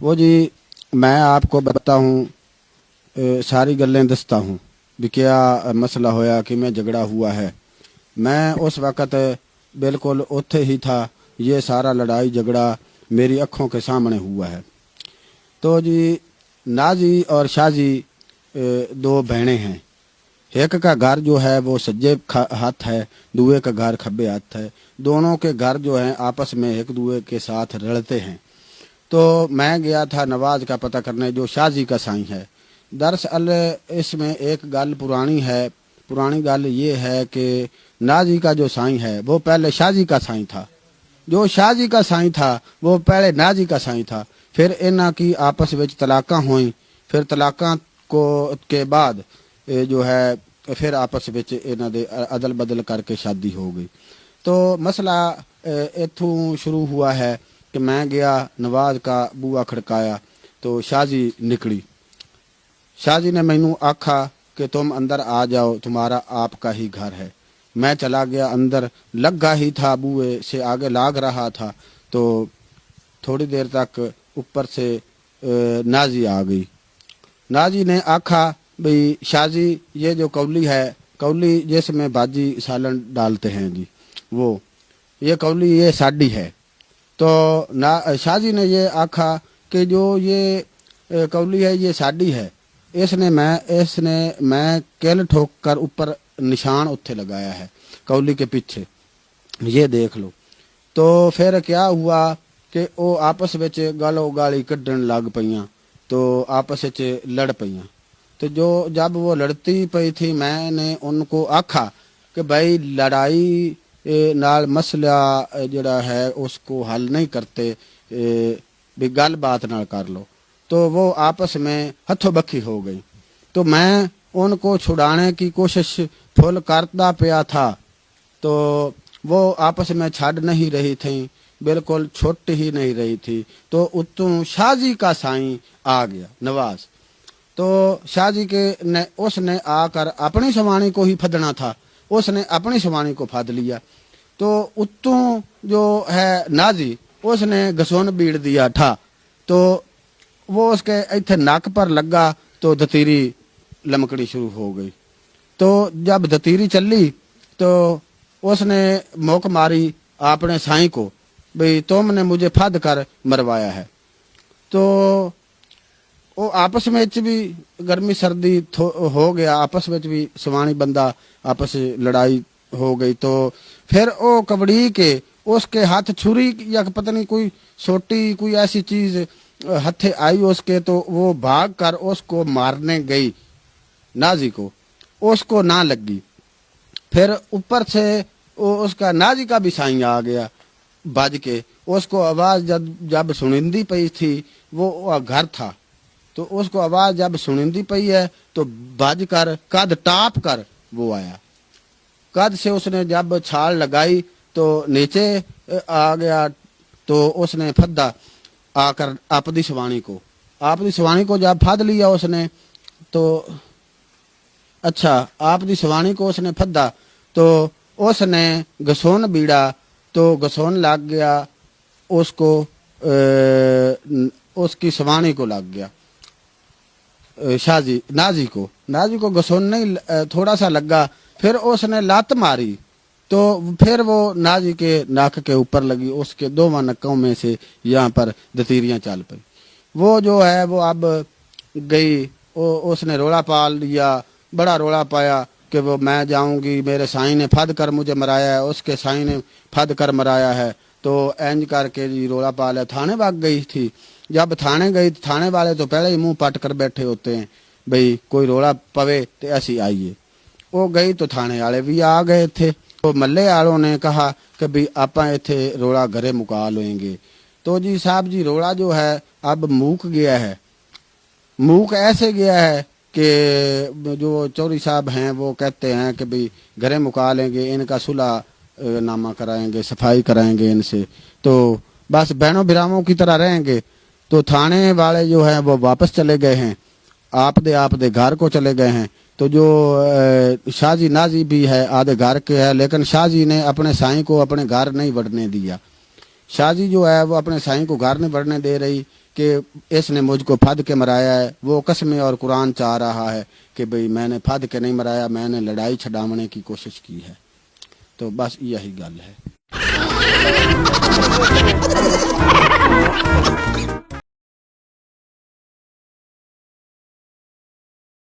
وہ جی میں آپ کو بتاؤں ساری گلیں دستا ہوں بھی کیا مسئلہ ہویا کہ میں جھگڑا ہوا ہے. میں اس وقت بالکل اتھے ہی تھا. یہ سارا لڑائی جھگڑا میری آنکھوں کے سامنے ہوا ہے. تو جی نازی اور شازی دو بہنیں ہیں. ایک کا گھر جو ہے وہ سجے ہاتھ ہے, دوے کا گھر کھبے ہاتھ ہے. دونوں کے گھر جو ہیں آپس میں ایک دوے کے ساتھ رلتے ہیں. تو میں گیا تھا نواز کا پتہ کرنے جو شازی کا سائیں ہے. دراصل اس میں ایک گل پرانی ہے. پرانی گل یہ ہے کہ نازی کا جو سائیں ہے وہ پہلے شازی کا سائیں تھا. جو شازی کا سائیں تھا وہ پہلے نازی کا سائیں تھا. پھر انہاں کی آپس وچ طلاقاں ہوئیں. پھر طلاقاں کے بعد جو ہے پھر آپس وچ انہاں دے عدل بدل کر کے شادی ہو گئی. تو مسئلہ اتھوں شروع ہوا ہے کہ میں گیا نواز کا بوا کھڑکایا تو شازی نکلی. شازی نے مینوں آکھا کہ تم اندر آ جاؤ, تمہارا آپ کا ہی گھر ہے. میں چلا گیا اندر, لگا ہی تھا بوئے سے آگے لاگ رہا تھا. تو تھوڑی دیر تک اوپر سے نازی آ گئی. نازی نے آکھا بھئی شازی یہ جو کولی ہے, کولی جس میں باجی سالن ڈالتے ہیں جی, وہ یہ کولی یہ ساڈی ہے. تو شازی نے یہ آکھا کہ جو یہ کولی ہے یہ ساڈی ہے. اس نے میں کل ٹھوک کر اوپر نشان اتھے لگایا ہے کولی کے پیچھے, یہ دیکھ لو. تو پھر کیا ہوا کہ وہ آپس وچ گالو گالی کڈن لگ پئیاں. تو آپس وچ لڑ پئیاں. تو جب وہ لڑتی پئی تھی میں نے ان کو آکھا کہ بھائی لڑائی نال مسئلہ جڑا ہے اس کو حل نہیں کرتے, بھی گل بات نہ کر لو. تو وہ آپس میں ہتھوں بکھی ہو گئی. تو میں ان کو چھڑانے کی کوشش پھل کرتا پیا تھا. تو وہ آپس میں چھڑ نہیں رہی تھیں, بالکل چھٹ ہی نہیں رہی تھی. تو اتوں شازی کا سائیں آ گیا نواز. تو شازی اس نے آ کر اپنی سوانی کو ہی پھدنا تھا, اس نے اپنی سوانی کو پھد لیا. تو اتوں جو ہے نازی اس نے گسون بیڑ دیا تھا. تو وہ اس کے ایتھے ناک پر لگا تو دتیری لمکڑی شروع ہو گئی. تو جب دتیری چلی تو اس نے موک ماری اپنے سائیں کو بھئی تم نے مجھے پھد کر مروایا ہے. تو وہ آپس میں بھی گرمی سردی ہو گیا, آپس میں بھی سوانی بندہ آپس لڑائی ہو گئی. تو پھر وہ کبڑی کے اس کے ہاتھ چھری یا پتہ نہیں کوئی سوٹی کوئی ایسی چیز ہتھے آئی اس کے, تو وہ بھاگ کر اس کو مارنے گئی نازی کو, اس کو نہ لگی. پھر اوپر سے اس کا نازی کا بھی سائیں آ گیا بج کے. اس کو آواز جب سنندی پئی تھی, وہ گھر تھا, تو اس کو آواز جب سنندی پئی ہے تو بج کر قد ٹاپ کر وہ آیا. قد سے اس نے جب چھال لگائی تو نیچے آ گیا. تو اس نے پھدا آ کر اپنی سوانی کو جب پھد لیا اس نے, تو اچھا اپنی سوانی کو اس نے پھدا تو اس نے گسون بیڑا تو گسون لگ گیا اس کو, اس کی سوانی کو لگ گیا نازی کو گسون نہیں تھوڑا سا لگا. پھر اس نے لات ماری تو پھر وہ نازی کے ناک کے اوپر لگی, اس کے دونوں نکوں میں سے یہاں پر دتیریاں چل پئی. وہ جو ہے وہ اب گئی, اس نے روڑا پال لیا, بڑا روڑا پایا کہ وہ میں جاؤں گی, میرے سائیں نے پھد کر مجھے مرایا ہے, اس کے سائیں نے پھد کر مرایا ہے. تو اینج کر کے جی روڑا پالا, تھانے بھاگ گئی تھی. جب تھانے گئی تھانے والے تو پہلے ہی منہ پٹ کر بیٹھے ہوتے ہیں بھئی کوئی روڑا پوے تو ایسی آئیے. وہ گئی تو تھانے والے بھی آ گئے تھے. تو ملے والوں نے کہا کہ بھئی آپاں ایتھے روڑا گھرے مکا لیں گے. تو جی صاحب جی روڑا جو ہے اب موک گیا ہے. موک ایسے گیا ہے کہ جو چوری صاحب ہیں وہ کہتے ہیں کہ بھئی گھرے مکا لیں گے, ان کا صلح نامہ کرائیں گے, صفائی کرائیں گے ان سے, تو بس بہنوں بھراؤں کی طرح رہیں گے. تو تھانے والے جو ہیں وہ واپس چلے گئے ہیں, آپ دے گھر کو چلے گئے ہیں. تو جو شازی نازی بھی ہے آدھے گھر کے ہے, لیکن شازی نے اپنے سائیں کو اپنے گھر نہیں بڑھنے دیا. شازی جو ہے وہ اپنے سائیں کو گھر نہیں بڑھنے دے رہی کہ اس نے مجھ کو پھد کے مرایا ہے، وہ قسمیں اور قرآن چاہ رہا ہے کہ بھئی میں نے پھد کے نہیں مرایا، میں نے لڑائی چھڈاونے کی کوشش کی ہے. تو بس یہی گل ہے.